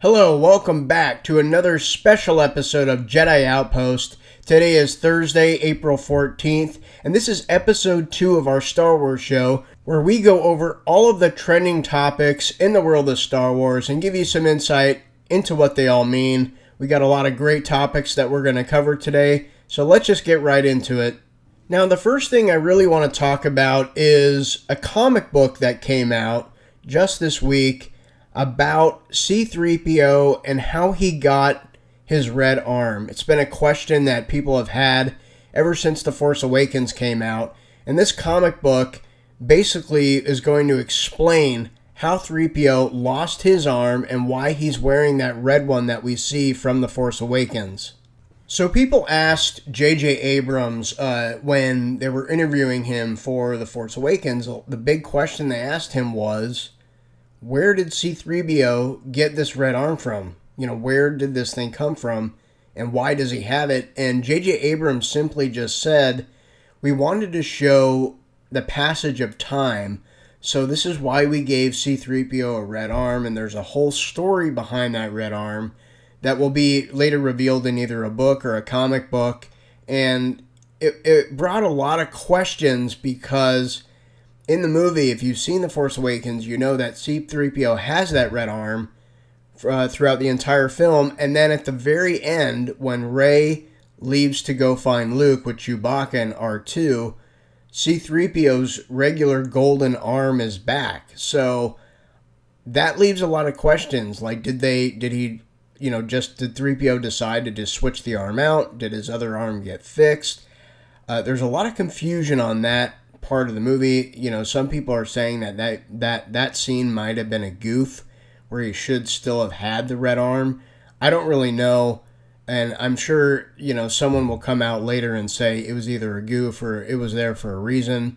Hello, welcome back to another special episode of Jedi Outpost. Today is Thursday, April 14th, and this is episode 2 of our Star Wars show, where we go over all of the trending topics in the world of Star Wars and give you some insight into what they all mean. We got a lot of great topics that we're going to cover today, so let's just get right into it. Now, the first thing I really want to talk about is a comic book that came out just this week about C-3PO and how he got his red arm. It's been a question that people have had ever since The Force Awakens came out, and this comic book basically is going to explain how 3PO lost his arm and why he's wearing that red one that we see from The Force Awakens. So people asked J.J. Abrams when they were interviewing him for The Force Awakens, the big question they asked him was, where did C-3PO get this red arm from? Where did this thing come from? And why does he have it? And J.J. Abrams simply just said, we wanted to show the passage of time, so this is why we gave C-3PO a red arm, and there's a whole story behind that red arm that will be later revealed in either a book or a comic book. And it brought a lot of questions because in the movie, if you've seen The Force Awakens, you know that C-3PO has that red arm throughout the entire film. And then at the very end, when Rey leaves to go find Luke with Chewbacca and R2, C-3PO's regular golden arm is back. So that leaves a lot of questions. Like, did 3PO decide to just switch the arm out? Did his other arm get fixed? There's a lot of confusion on that part of the movie. Some people are saying that scene might have been a goof where he should still have had the red arm. I don't really know, and I'm sure someone will come out later and say it was either a goof or it was there for a reason.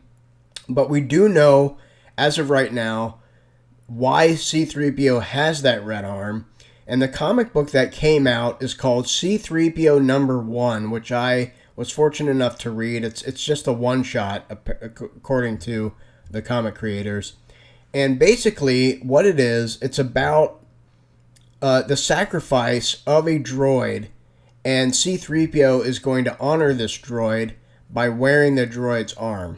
But we do know as of right now why C-3PO has that red arm. And the comic book that came out is called C-3PO number 1, which I was fortunate enough to read. It's just a one-shot, according to the comic creators. And basically, what it is, it's about the sacrifice of a droid, and C-3PO is going to honor this droid by wearing the droid's arm.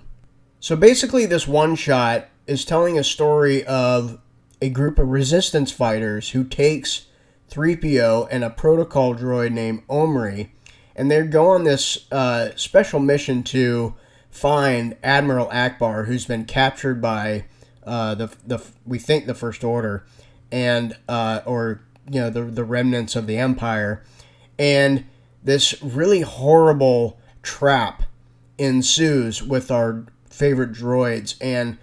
So basically, this one-shot is telling a story of a group of resistance fighters who takes 3PO and a protocol droid named Omri, and they go on this special mission to find Admiral Ackbar, who's been captured by we think the First Order, and the remnants of the Empire, and this really horrible trap ensues with our favorite droids. And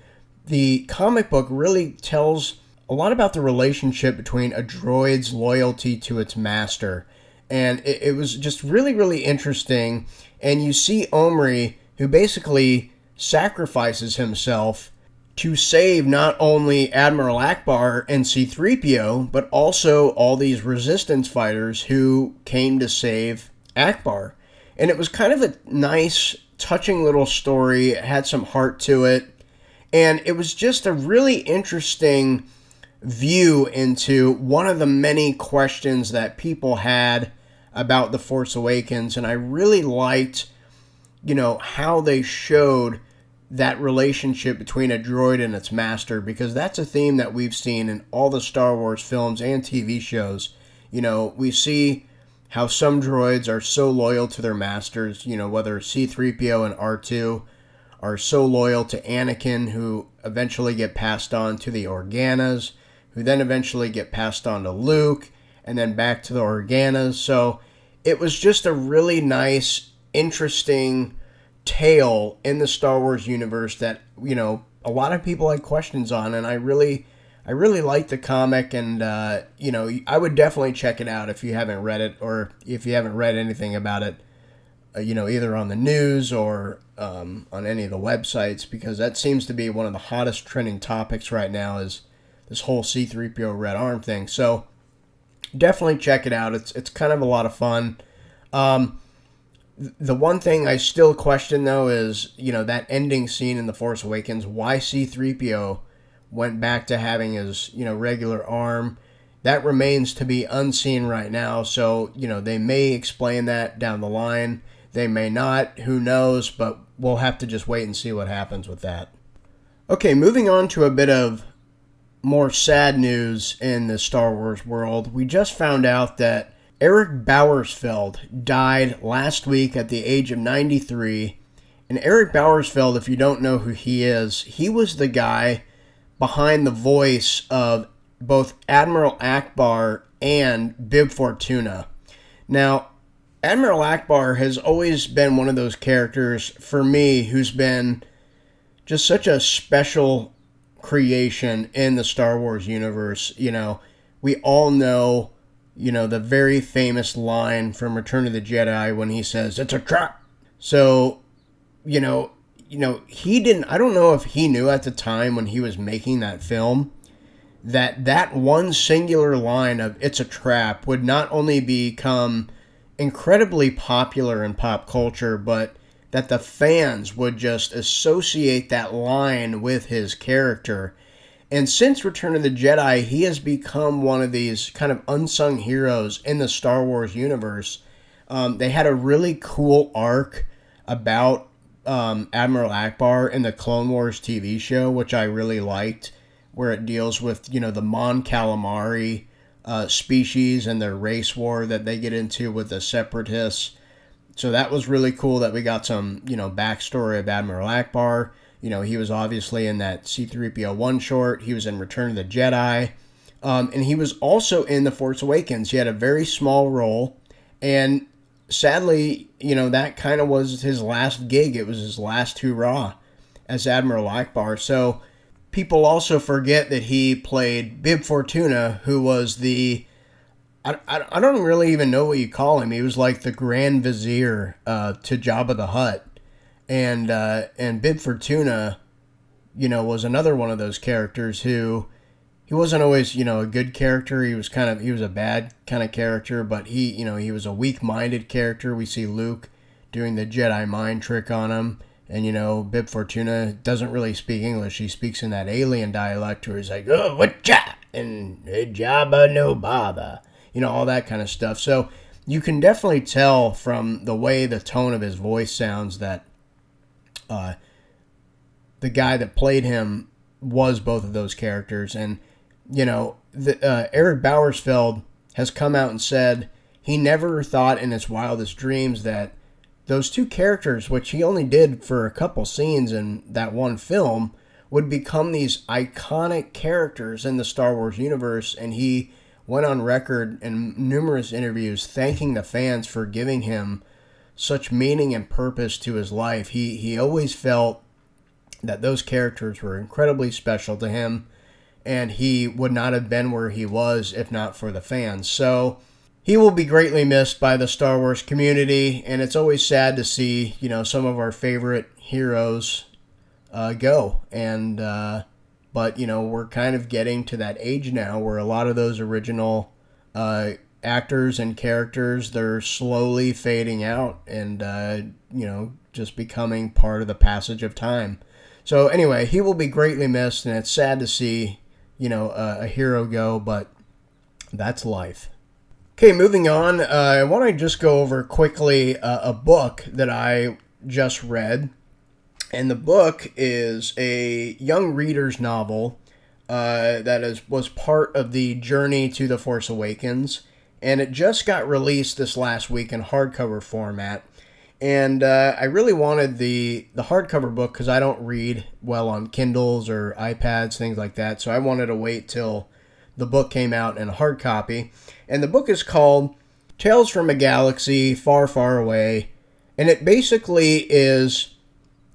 the comic book really tells a lot about the relationship between a droid's loyalty to its master. And it was just really, really interesting. And you see Omri, who basically sacrifices himself to save not only Admiral Ackbar and C-3PO, but also all these resistance fighters who came to save Ackbar. And it was kind of a nice, touching little story. It had some heart to it. And it was just a really interesting view into one of the many questions that people had about The Force Awakens. And I really liked, how they showed that relationship between a droid and its master, because that's a theme that we've seen in all the Star Wars films and TV shows. We see how some droids are so loyal to their masters, whether C-3PO and R2 are so loyal to Anakin, who eventually get passed on to the Organas, who then eventually get passed on to Luke, and then back to the Organas. So it was just a really nice, interesting tale in the Star Wars universe that, a lot of people had questions on, and I really liked the comic, and, I would definitely check it out if you haven't read it, or if you haven't read anything about it, either on the news or on any of the websites, because that seems to be one of the hottest trending topics right now, is this whole C-3PO red arm thing. So definitely check it out. It's kind of a lot of fun. The one thing I still question, though, is, that ending scene in The Force Awakens, why C-3PO went back to having his, regular arm. that remains to be unseen right now. So, they may explain that down the line. They may not. Who knows? But we'll have to just wait and see what happens with that. Okay, moving on to a bit of more sad news in the Star Wars world. We just found out that Eric Bauersfeld died last week at the age of 93. And Eric Bauersfeld, if you don't know who he is, he was the guy behind the voice of both Admiral Ackbar and Bib Fortuna. Now, Admiral Ackbar has always been one of those characters, for me, who's been just such a special creation in the Star Wars universe. We all know, the very famous line from Return of the Jedi when he says, "It's a trap." So, he didn't, I don't know if he knew at the time when he was making that film that one singular line of "it's a trap" would not only become incredibly popular in pop culture, but that the fans would just associate that line with his character. And since Return of the Jedi, he has become one of these kind of unsung heroes in the Star Wars universe. They had a really cool arc about Admiral Ackbar in the Clone Wars TV show, which I really liked, where it deals with, the Mon Calamari species and their race war that they get into with the Separatists. So that was really cool that we got some, backstory of Admiral Ackbar. He was obviously in that C-3PO one short. He was in Return of the Jedi. And he was also in The Force Awakens. He had a very small role. And sadly, that kind of was his last gig. It was his last hurrah as Admiral Ackbar. So people also forget that he played Bib Fortuna, who was I don't really even know what you call him. He was like the Grand Vizier to Jabba the Hutt. And Bib Fortuna, was another one of those characters who, he wasn't always, a good character. He was a bad kind of character, but he was a weak-minded character. We see Luke doing the Jedi mind trick on him. And, Bib Fortuna doesn't really speak English. He speaks in that alien dialect where he's like, "Oh, whatcha?" and "Jabba no bother." All that kind of stuff. So you can definitely tell from the way the tone of his voice sounds that the guy that played him was both of those characters. And, Eric Bauersfeld has come out and said he never thought in his wildest dreams that those two characters, which he only did for a couple scenes in that one film, would become these iconic characters in the Star Wars universe. And he went on record in numerous interviews thanking the fans for giving him such meaning and purpose to his life. He always felt that those characters were incredibly special to him, and he would not have been where he was if not for the fans. So he will be greatly missed by the Star Wars community, and it's always sad to see, some of our favorite heroes go. And but, we're kind of getting to that age now where a lot of those original actors and characters, they're slowly fading out and, just becoming part of the passage of time. So anyway, he will be greatly missed, and it's sad to see, a hero go, but that's life. Okay, moving on, I want to just go over quickly a book that I just read. And the book is a young reader's novel that was part of the journey to The Force Awakens. And it just got released this last week in hardcover format. And I really wanted the hardcover book because I don't read well on Kindles or iPads, things like that. So I wanted to wait till the book came out in a hard copy. And the book is called Tales from a Galaxy Far, Far Away. And it basically is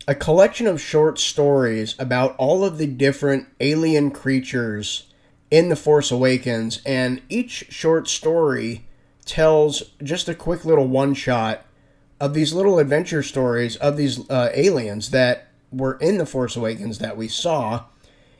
a collection of short stories about all of the different alien creatures in The Force Awakens, and each short story tells just a quick little one-shot of these little adventure stories of these aliens that were in The Force Awakens that we saw,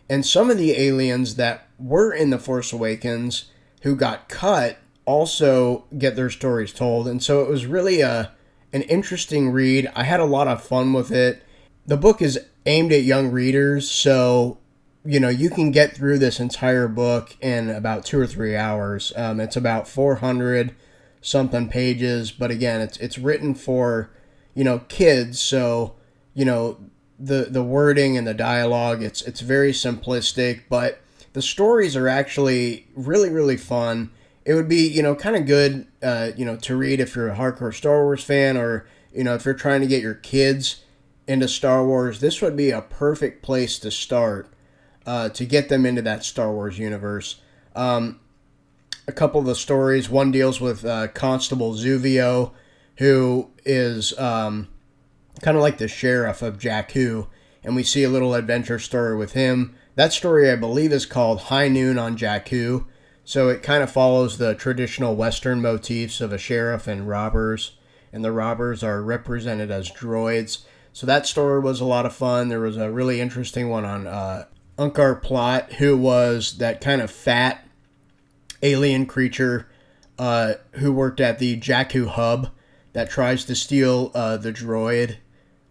and some of the aliens that were in The Force Awakens who got cut also get their stories told. And so it was really an interesting read. I had a lot of fun with it. The book is aimed at young readers, so you can get through this entire book in about 2 or 3 hours. It's about 400 something pages, but again, it's written for, kids. So, the wording and the dialogue, it's very simplistic, but the stories are actually really, really fun. It would be, kind of good, to read if you're a hardcore Star Wars fan, or, if you're trying to get your kids into Star Wars. This would be a perfect place to start, to get them into that Star Wars universe. A couple of the stories, one deals with Constable Zuvio, who is kind of like the sheriff of Jakku, and we see a little adventure story with him. That story, I believe, is called High Noon on Jakku, so it kind of follows the traditional Western motifs of a sheriff and robbers, and the robbers are represented as droids. So that story was a lot of fun. There was a really interesting one on Unkar Plot, who was that kind of fat alien creature who worked at the Jakku hub that tries to steal the droid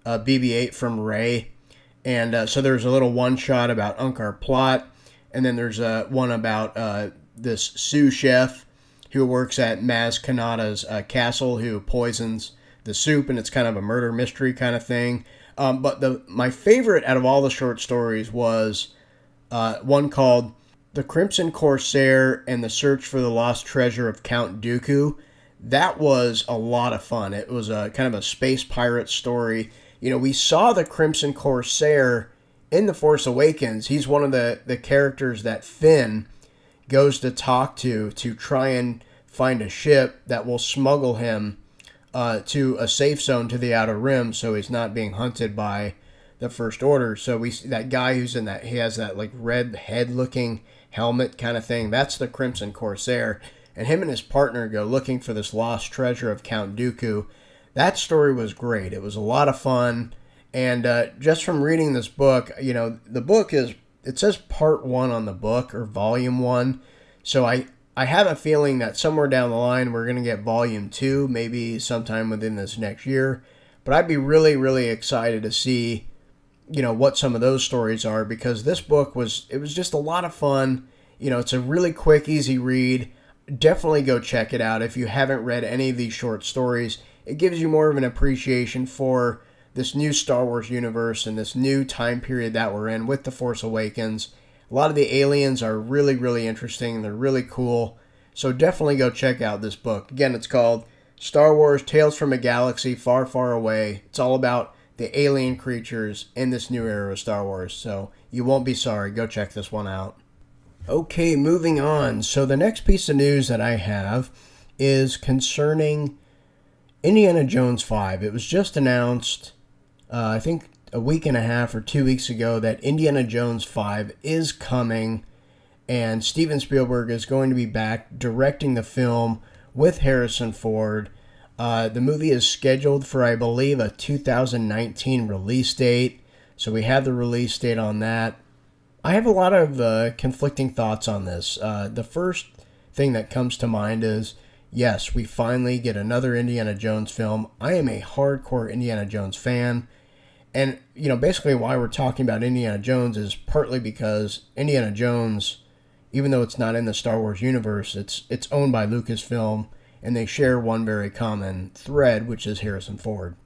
BB-8 from Rey. And so there's a little one-shot about Unkar Plot, and then there's one about this sous chef who works at Maz Kanata's castle, who poisons the soup, and it's kind of a murder mystery kind of thing. But my favorite out of all the short stories was one called The Crimson Corsair and the Search for the Lost Treasure of Count Dooku. That was a lot of fun. It was a kind of a space pirate story. We saw the Crimson Corsair in The Force Awakens. He's one of the characters that Finn goes to talk to try and find a ship that will smuggle him to a safe zone to the Outer Rim, so he's not being hunted by the First Order. So we see that guy who's in that, he has that like red head-looking helmet kind of thing. That's the Crimson Corsair. And him and his partner go looking for this lost treasure of Count Dooku. That story was great. It was a lot of fun. And just from reading this book, the book it says part 1 on the book, or volume 1. So I have a feeling that somewhere down the line we're going to get volume 2, maybe sometime within this next year. But I'd be really, really excited to see, what some of those stories are, because this book was just a lot of fun. It's a really quick, easy read. Definitely go check it out if you haven't read any of these short stories. It gives you more of an appreciation for this new Star Wars universe and this new time period that we're in with The Force Awakens. A lot of the aliens are really, really interesting. They're really cool. So definitely go check out this book. Again, it's called Star Wars Tales from a Galaxy Far, Far Away. It's all about the alien creatures in this new era of Star Wars. So you won't be sorry. Go check this one out. Okay, moving on. So the next piece of news that I have is concerning Indiana Jones 5. It was just announced, I think a week and a half or 2 weeks ago, that Indiana Jones 5 is coming, and Steven Spielberg is going to be back directing the film with Harrison Ford. The movie is scheduled for, I believe, a 2019 release date, so we have the release date on that. I have a lot of conflicting thoughts on this. The first thing that comes to mind is, yes, we finally get another Indiana Jones film. I am a hardcore Indiana Jones fan. And, basically why we're talking about Indiana Jones is partly because Indiana Jones, even though it's not in the Star Wars universe, it's owned by Lucasfilm, and they share one very common thread, which is Harrison Ford.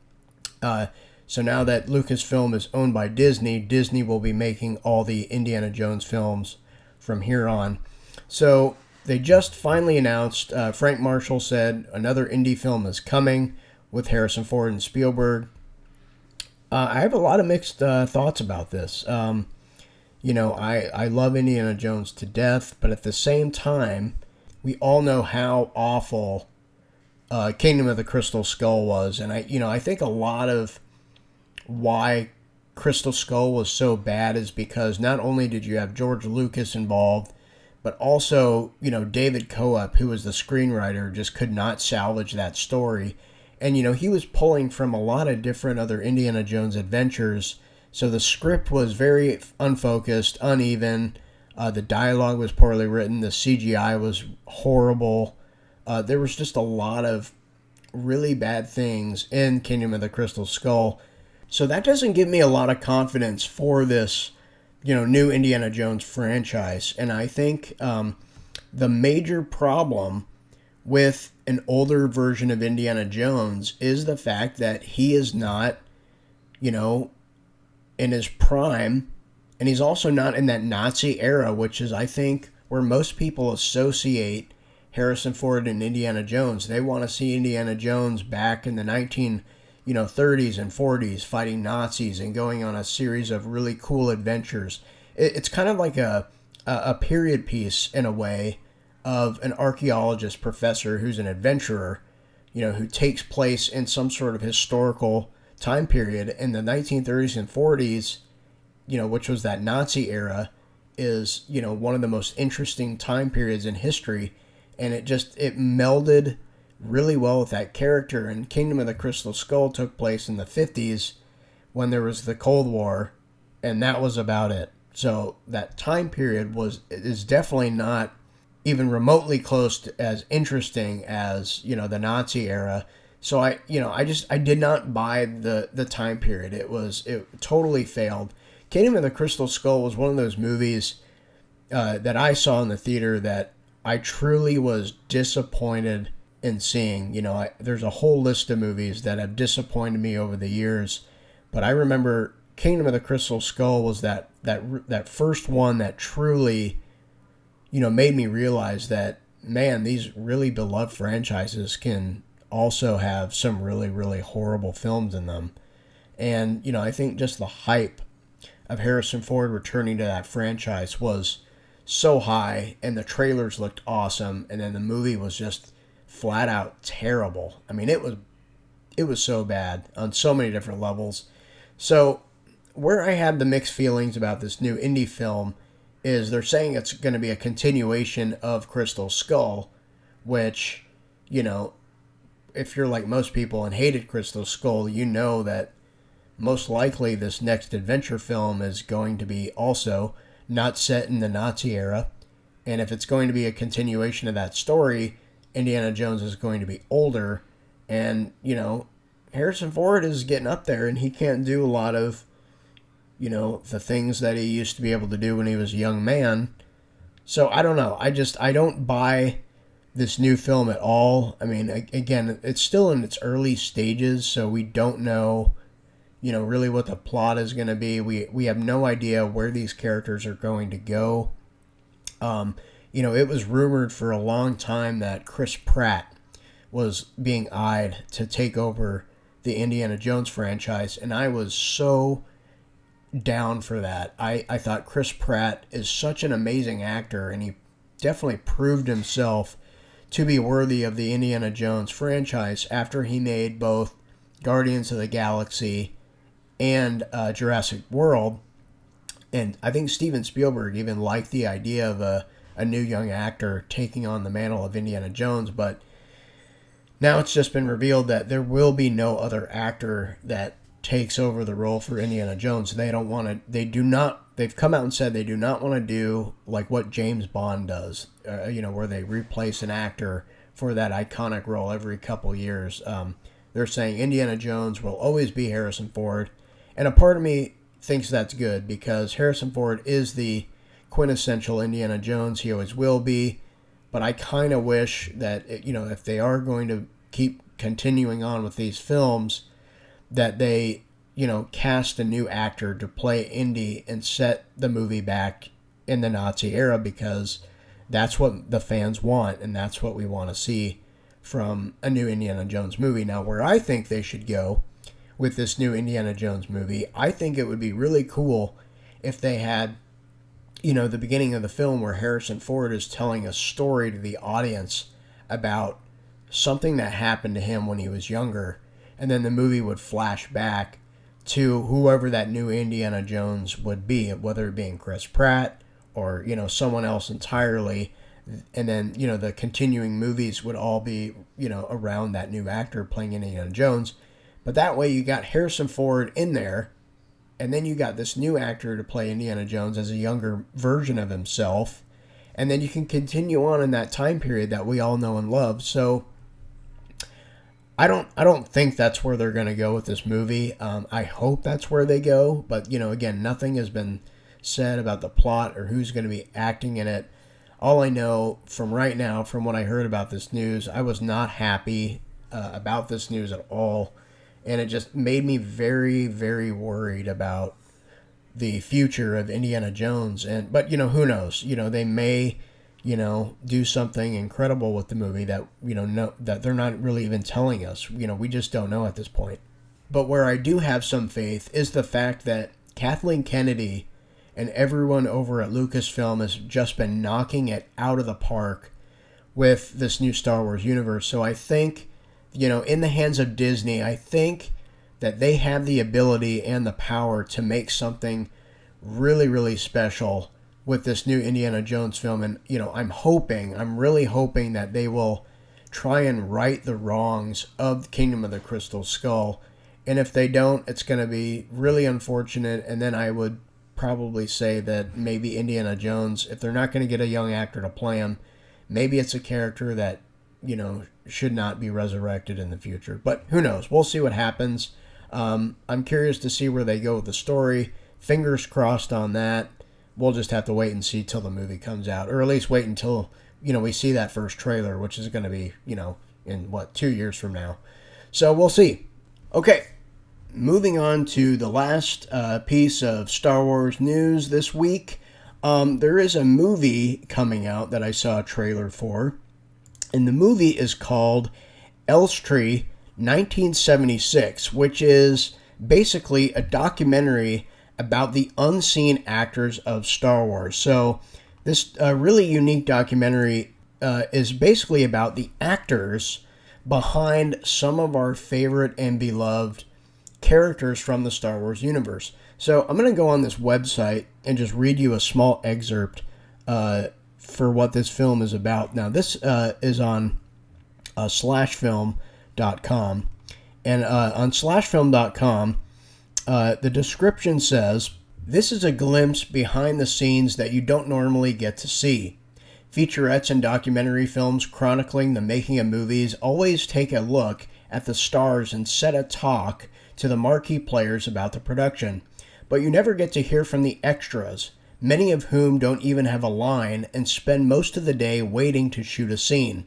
So now that Lucasfilm is owned by Disney, Disney will be making all the Indiana Jones films from here on. So they just finally announced, Frank Marshall said another indie film is coming with Harrison Ford and Spielberg. I have a lot of mixed thoughts about this. I love Indiana Jones to death, but at the same time, we all know how awful Kingdom of the Crystal Skull was. And I think a lot of why Crystal Skull was so bad is because not only did you have George Lucas involved, but also, David Coep, who was the screenwriter, just could not salvage that story. And, he was pulling from a lot of different other Indiana Jones adventures. So the script was very unfocused, uneven. The dialogue was poorly written. The CGI was horrible. There was just a lot of really bad things in Kingdom of the Crystal Skull. So that doesn't give me a lot of confidence for this new Indiana Jones franchise. And I think the major problem with an older version of Indiana Jones is the fact that he is not, you know, in his prime, and he's also not in that Nazi era, which is, I think, where most people associate Harrison Ford and Indiana Jones. They want to see Indiana Jones back in the 30s and 40s fighting Nazis and going on a series of really cool adventures. It's kind of like a period piece in a way of an archaeologist professor who's an adventurer, who takes place in some sort of historical time period in the 1930s and 40s, which was that Nazi era, is, one of the most interesting time periods in history. And it melded really well with that character. And Kingdom of the Crystal Skull took place in the 50s when there was the Cold War, and that was about it. So that time period is definitely not even remotely close to as interesting as, the Nazi era. So I did not buy the time period. It totally failed. Kingdom of the Crystal Skull was one of those movies that I saw in the theater that I truly was disappointed in seeing. There's a whole list of movies that have disappointed me over the years, but I remember Kingdom of the Crystal Skull was that first one that truly, made me realize that, man, these really beloved franchises can also have some really, really horrible films in them. And, I think just the hype of Harrison Ford returning to that franchise was so high, and the trailers looked awesome, and then the movie was just flat out terrible. I mean, it was so bad on so many different levels. So where I had the mixed feelings about this new indie film is they're saying it's going to be a continuation of Crystal Skull, which, if you're like most people and hated Crystal Skull, that most likely this next adventure film is going to be also not set in the Nazi era. And if it's going to be a continuation of that story, Indiana Jones is going to be older. And, Harrison Ford is getting up there, and he can't do a lot of, the things that he used to be able to do when he was a young man. So I don't know. I don't buy this new film at all. I mean, again, it's still in its early stages, so we don't know, really what the plot is going to be. We have no idea where these characters are going to go. It was rumored for a long time that Chris Pratt was being eyed to take over the Indiana Jones franchise, and I was so down for that. I thought Chris Pratt is such an amazing actor, and he definitely proved himself to be worthy of the Indiana Jones franchise after he made both Guardians of the Galaxy and Jurassic World. And I think Steven Spielberg even liked the idea of a new young actor taking on the mantle of Indiana Jones, but now it's just been revealed that there will be no other actor that takes over the role for Indiana Jones. They've come out and said they do not want to do like what James Bond does, where they replace an actor for that iconic role every couple years. They're saying Indiana Jones will always be Harrison Ford. And a part of me thinks that's good because Harrison Ford is the quintessential Indiana Jones. He always will be. But I kind of wish that, if they are going to keep continuing on with these films, that they, cast a new actor to play Indy and set the movie back in the Nazi era, because that's what the fans want, and that's what we want to see from a new Indiana Jones movie. Now, where I think they should go with this new Indiana Jones movie, I think it would be really cool if they had, the beginning of the film where Harrison Ford is telling a story to the audience about something that happened to him when he was younger, and then the movie would flash back to whoever that new Indiana Jones would be, whether it being Chris Pratt or, someone else entirely. And then, the continuing movies would all be, around that new actor playing Indiana Jones. But that way you got Harrison Ford in there, and then you got this new actor to play Indiana Jones as a younger version of himself. And then you can continue on in that time period that we all know and love. So I don't think that's where they're going to go with this movie. I hope that's where they go. But, again, nothing has been said about the plot or who's going to be acting in it. All I know from right now, from what I heard about this news, I was not happy about this news at all. And it just made me very, very worried about the future of Indiana Jones. But who knows? They may, do something incredible with the movie that, that they're not really even telling us. We just don't know at this point. But where I do have some faith is the fact that Kathleen Kennedy and everyone over at Lucasfilm has just been knocking it out of the park with this new Star Wars universe. So I think, in the hands of Disney, I think that they have the ability and the power to make something really, really special with this new Indiana Jones film. And, I'm really hoping that they will try and right the wrongs of Kingdom of the Crystal Skull. And if they don't, it's going to be really unfortunate. And then I would probably say that maybe Indiana Jones, if they're not going to get a young actor to play him, maybe it's a character that, should not be resurrected in the future. But who knows? We'll see what happens. I'm curious to see where they go with the story. Fingers crossed on that. We'll just have to wait and see till the movie comes out. Or at least wait until, we see that first trailer, which is going to be, in 2 years from now. So we'll see. Okay. Moving on to the last piece of Star Wars news this week. There is a movie coming out that I saw a trailer for. And the movie is called Elstree 1976, which is basically a documentary about the unseen actors of Star Wars. So this really unique documentary is basically about the actors behind some of our favorite and beloved characters from the Star Wars universe. So I'm going to go on this website and just read you a small excerpt for what this film is about. Now, this is on slashfilm.com. And on slashfilm.com, the description says, "This is a glimpse behind the scenes that you don't normally get to see. Featurettes and documentary films chronicling the making of movies always take a look at the stars and set a talk to the marquee players about the production. But you never get to hear from the extras, many of whom don't even have a line and spend most of the day waiting to shoot a scene.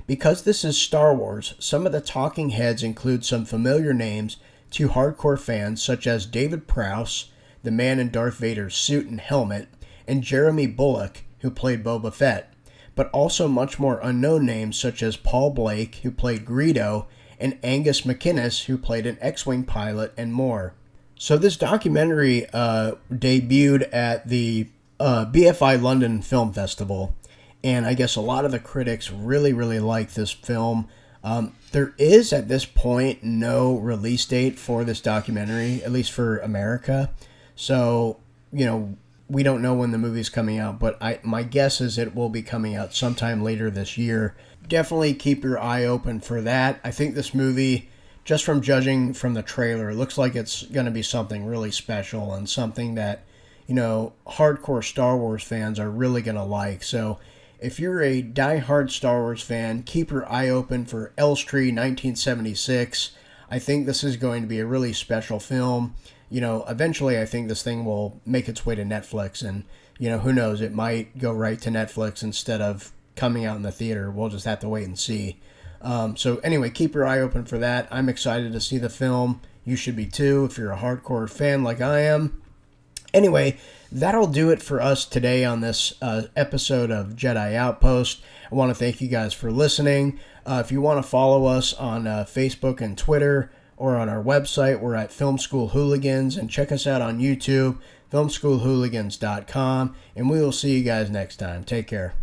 Because this is Star Wars, some of the talking heads include some familiar names to hardcore fans such as David Prowse, the man in Darth Vader's suit and helmet, and Jeremy Bulloch, who played Boba Fett, but also much more unknown names such as Paul Blake, who played Greedo, and Angus McInnes, who played an X-Wing pilot, and more." So this documentary debuted at the BFI London Film Festival, and I guess a lot of the critics really, really like this film. There is, at this point, no release date for this documentary, at least for America. So, we don't know when the movie's coming out, but my guess is it will be coming out sometime later this year. Definitely keep your eye open for that. I think this movie, just from judging from the trailer, it looks like it's going to be something really special and something that, hardcore Star Wars fans are really going to like. So if you're a diehard Star Wars fan, keep your eye open for Elstree 1976. I think this is going to be a really special film. Eventually I think this thing will make its way to Netflix, and, who knows, it might go right to Netflix instead of coming out in the theater. We'll just have to wait and see. So anyway, keep your eye open for that. I'm excited to see the film. You should be too if you're a hardcore fan like I am. Anyway, that'll do it for us today on this episode of Jedi Outpost. I want to thank you guys for listening. If you want to follow us on Facebook and Twitter, or on our website, we're at Film School Hooligans, and check us out on YouTube, filmschoolhooligans.com, and we will see you guys next time. Take care.